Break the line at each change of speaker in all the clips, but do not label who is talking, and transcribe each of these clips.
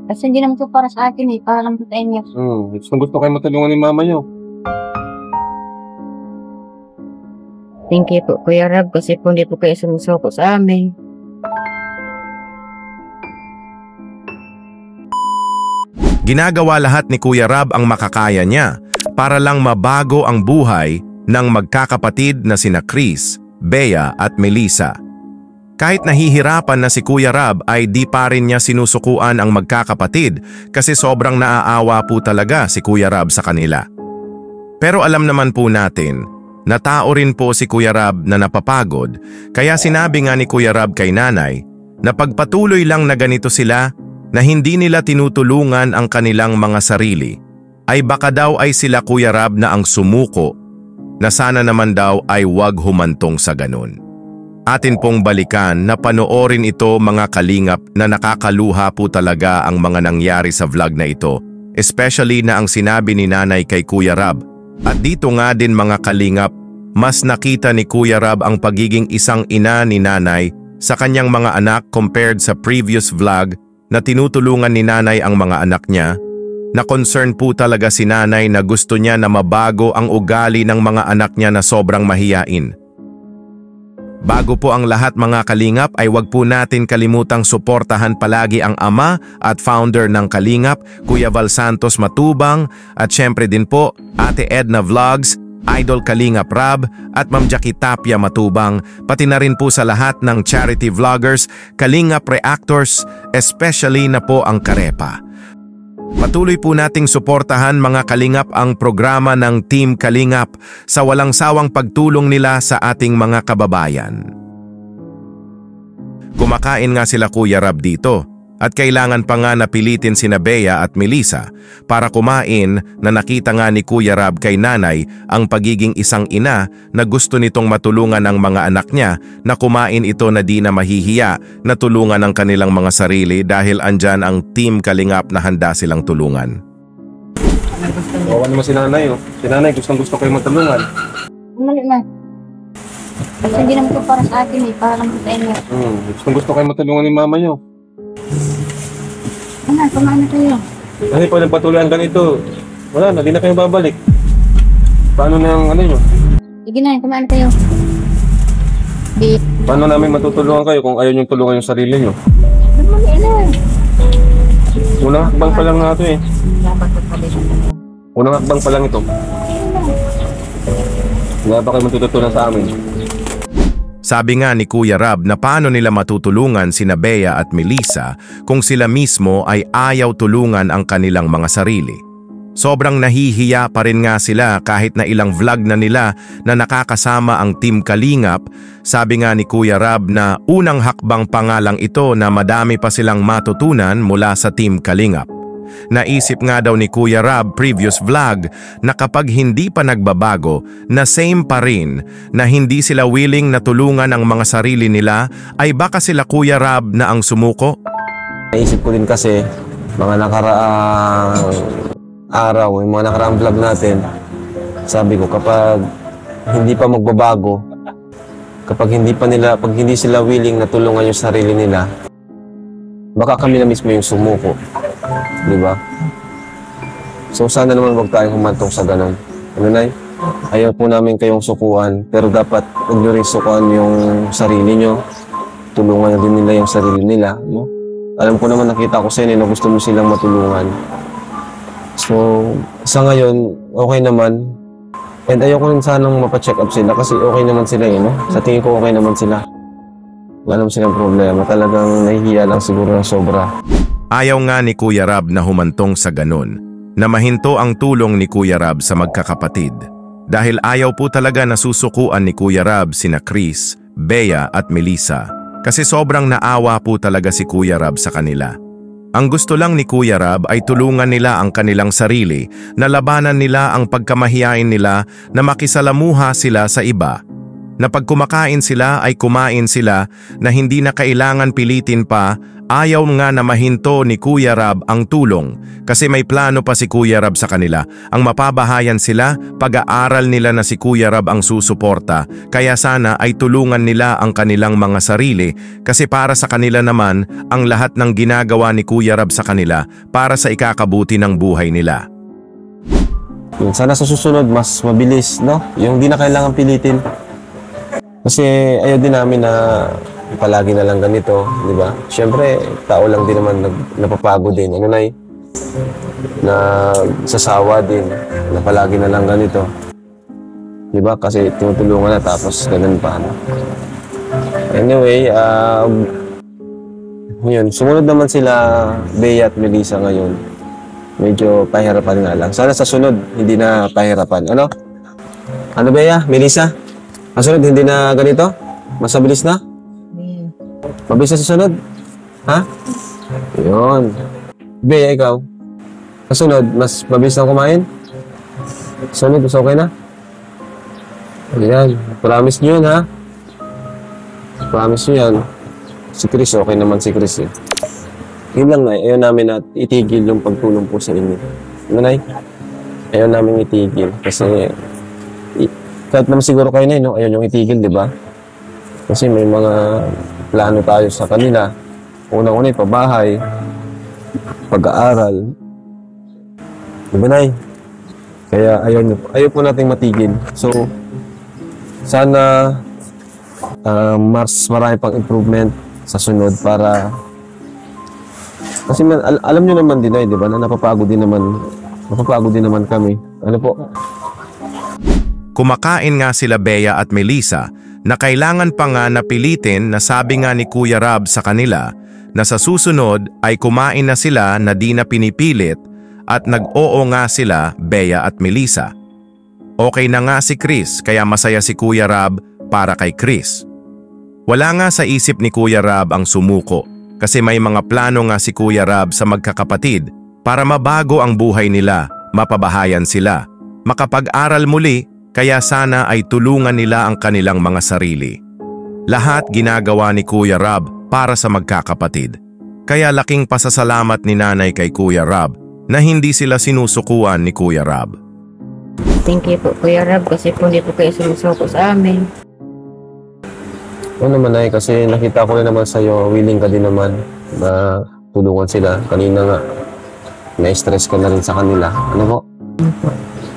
Kasi hindi naman 'to para sa akin, eh, para lang 'to sa inyo.
Gustong-gusto kayo matulungan ni mama niyo.
Thank you po, Kuya Rob, kasi po hindi po kayo sumusuko sa amin.
Ginagawa lahat ni Kuya Rob ang makakaya niya para lang mabago ang buhay ng magkakapatid na sina Chris, Bea at Melissa. Kahit nahihirapan na si Kuya Rob ay di pa rin niya sinusukuan ang magkakapatid kasi sobrang naaawa po talaga si Kuya Rob sa kanila. Pero alam naman po natin na tao rin po si Kuya Rob na napapagod, kaya sinabi nga ni Kuya Rob kay nanay na pagpatuloy lang na ganito sila na hindi nila tinutulungan ang kanilang mga sarili, ay baka daw ay sila Kuya Rob na ang sumuko na sana naman daw ay wag humantong sa ganun. Atin pong balikan na panoorin ito mga kalingap na nakakaluha po talaga ang mga nangyari sa vlog na ito, especially na ang sinabi ni nanay kay Kuya Rob. At dito nga din mga kalingap, mas nakita ni Kuya Rob ang pagiging isang ina ni nanay sa kanyang mga anak compared sa previous vlog na tinutulungan ni nanay ang mga anak niya, na concern po talaga si nanay na gusto niya na mabago ang ugali ng mga anak niya na sobrang mahiyain. Bago po ang lahat mga kalingap ay wag po natin kalimutang suportahan palagi ang ama at founder ng Kalingap, Kuya Val Santos Matubang, at syempre din po Ate Edna Vlogs, Idol Kalingap Rob at Ma'am Jackie Tapia Matubang, pati na rin po sa lahat ng charity vloggers, Kalingap Reactors, especially na po ang Karepa. Patuloy po nating suportahan mga kalingap ang programa ng Team Kalingap sa walang sawang pagtulong nila sa ating mga kababayan. Kumakain nga sila Kuya Rob dito at kailangan pa nga napilitin sina Bea at Melissa para kumain na nakita nga ni Kuya Rob kay nanay ang pagiging isang ina na gusto nitong matulungan ang mga anak niya na kumain ito na di na mahihiya na tulungan ang kanilang mga sarili dahil andyan ang Team Kalingap na handa silang tulungan.
Kawawa naman si nanay. Si nanay gustong-gusto kayo matulungan.
Mali na. Kasi hindi naman 'to para sa akin, eh, para lang 'to sa inyo.
Gustong-gusto kayo matulungan ni mama niyo.
Kumain na kayo.
Kasi pag nagpatuloy ang ganito, wala na, di na kayo babalik. Paano na yung ano nyo?
Sige na, kumain na kayo.
Paano namin matutulungan kayo kung ayaw nyo tulungan yung sarili nyo?
Mali na.
Unang hakbang pa lang nga ito eh. Unang hakbang pa lang ito. Wala pa kayo matututunan sa amin.
Sabi nga ni Kuya Rob na paano nila matutulungan sina Bea at Melissa kung sila mismo ay ayaw tulungan ang kanilang mga sarili. Sobrang nahihiya pa rin nga sila kahit na ilang vlog na nila na nakakasama ang Team Kalingap. Sabi nga ni Kuya Rob na unang hakbang pa nga lang ito na madami pa silang matutunan mula sa Team Kalingap. Naisip nga daw ni Kuya Rob previous vlog na kapag hindi pa nagbabago na same pa rin na hindi sila willing na tulungan ang mga sarili nila ay baka sila Kuya Rob na ang sumuko.
Naisip ko din kasi mga nakaraang araw, yung mga nakaraang vlog natin, sabi ko kapag hindi pa magbabago, kapag hindi sila willing na tulungan yung sarili nila, baka kami na mismo yung sumuko. Diba? So sana naman wag tayong humantong sa ganun. Ano nay? Ayaw po namin kayong sukuan, pero dapat huwag nyo rin sukuan yung sarili nyo. Tulungan na din nila yung sarili nila. No? Alam ko naman, nakita ko sa inyo na gusto mo silang matulungan. So sa ngayon, okay naman. And ayaw ko rin sanang mapacheck up sila kasi okay naman sila eh, no? Sa tingin ko okay naman sila. Wala naman silang problema. Talagang nahihiya lang siguro ng sobra.
Ayaw nga ni Kuya Rob na humantong sa ganun, na mahinto ang tulong ni Kuya Rob sa magkakapatid. Dahil ayaw po talaga nasusukuan ni Kuya Rob sina Chris, Bea at Melissa, kasi sobrang naawa po talaga si Kuya Rob sa kanila. Ang gusto lang ni Kuya Rob ay tulungan nila ang kanilang sarili, na labanan nila ang pagkamahiyain nila na makisalamuha sila sa iba. Na pag kumakain sila ay kumain sila na hindi na kailangan pilitin pa Ayaw nga na mahinto ni Kuya Rab ang tulong kasi may plano pa si Kuya Rab sa kanila. Ang mapabahayan sila, pag-aaral nila na si Kuya Rab ang susuporta, kaya sana ay tulungan nila ang kanilang mga sarili kasi para sa kanila naman ang lahat ng ginagawa ni Kuya Rab sa kanila para sa ikakabuti ng buhay nila.
Sana sa susunod mas mabilis, no? Yung di na kailangan pilitin. Kasi ayaw din namin na palagi na lang ganito, di ba? Siyempre, tao lang din naman napapagod din. Ano na na sasawa din na palagi na lang ganito. Di ba? Kasi tinutulungan na tapos ganun pa. No? Anyway, yun. Sumunod naman sila Bea at Melissa ngayon. Medyo pahirapan nga lang. Sana sa sunod, hindi na pahirapan. Ano? Ano Bea? Melissa? Sa sunod, hindi na ganito? Mas mabilis na? Mabilis na sa sunod? Ha? Yun. Bea, ikaw? Sa sunod, mas mabilis na kumain? Sunod, mas okay na? Ayan. Promise nyo yun, ha? Promise nyo yan. Si Chris, okay naman si Chris, eh. Yun lang, Nay. Ayaw namin na itigil yung pagtulong po sa inyo. Ano, Nay? Ayaw namin itigil. Kasi, kahit naman siguro kayo, Nay, no? Ayaw yung itigil, di ba? Kasi may mga plano tayo sa kanila. Unang-una, pabahay, pag-aaral. Di ba, Nay? Kaya ayaw po nating matigil. So, sana mas marami pang improvement sa sunod para kasi alam nyo naman din, Nay, di ba, na napapagod din naman kami. Ano po?
Kumakain nga sila Bea at Melissa na kailangan pa nga napilitin na sabi nga ni Kuya Rab sa kanila na sa susunod ay kumain na sila na di na pinipilit at nag-oo nga sila Bea at Melissa. Okay na nga si Chris kaya masaya si Kuya Rab para kay Chris. Wala nga sa isip ni Kuya Rab ang sumuko kasi may mga plano nga si Kuya Rab sa magkakapatid para mabago ang buhay nila, mapabahayan sila, makapag-aral muli kaya sana ay tulungan nila ang kanilang mga sarili. Lahat ginagawa ni Kuya Rab para sa magkakapatid. Kaya laking pasasalamat ni Nanay kay Kuya Rab na hindi sila sinusukuan ni Kuya Rab.
Thank you po, Kuya Rab, kasi po hindi po kayo sumusuko sa amin.
Oo naman, Nay, kasi nakita ko rin naman sa'yo, willing ka din naman na tulungan sila. Kanina nga, na-stress ka na rin sa kanila. Ano po?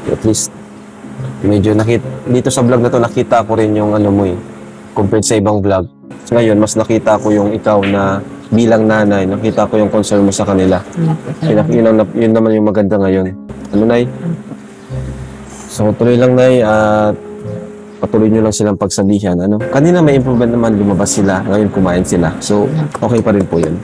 At least, medyo dito sa vlog na to, nakita ko rin yung ano mo eh, compared sa ibang vlog. So, ngayon, mas nakita ko yung ikaw na bilang nanay, nakita ko yung concern mo sa kanila. Yun naman yung maganda ngayon. Ano, Nay? So, tuloy lang, Nay, at patuloy nyo lang silang pagsabihan. Ano? Kanina may improvement naman, lumabas sila. Ngayon kumain sila. So, okay pa rin po yun.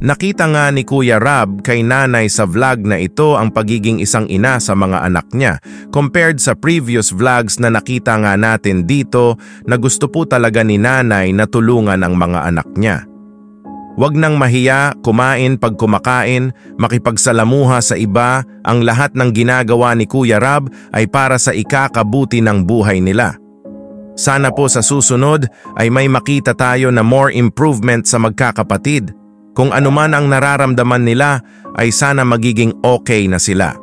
Nakita nga ni Kuya Rab kay Nanay sa vlog na ito ang pagiging isang ina sa mga anak niya compared sa previous vlogs na nakita nga natin dito na gusto po talaga ni Nanay na tulungan ang mga anak niya. Huwag nang mahiya, kumain pag kumakain, makipagsalamuha sa iba, ang lahat ng ginagawa ni Kuya Rab ay para sa ikakabuti ng buhay nila. Sana po sa susunod ay may makita tayo na more improvement sa magkakapatid. Kung anuman ang nararamdaman nila ay sana magiging okay na sila.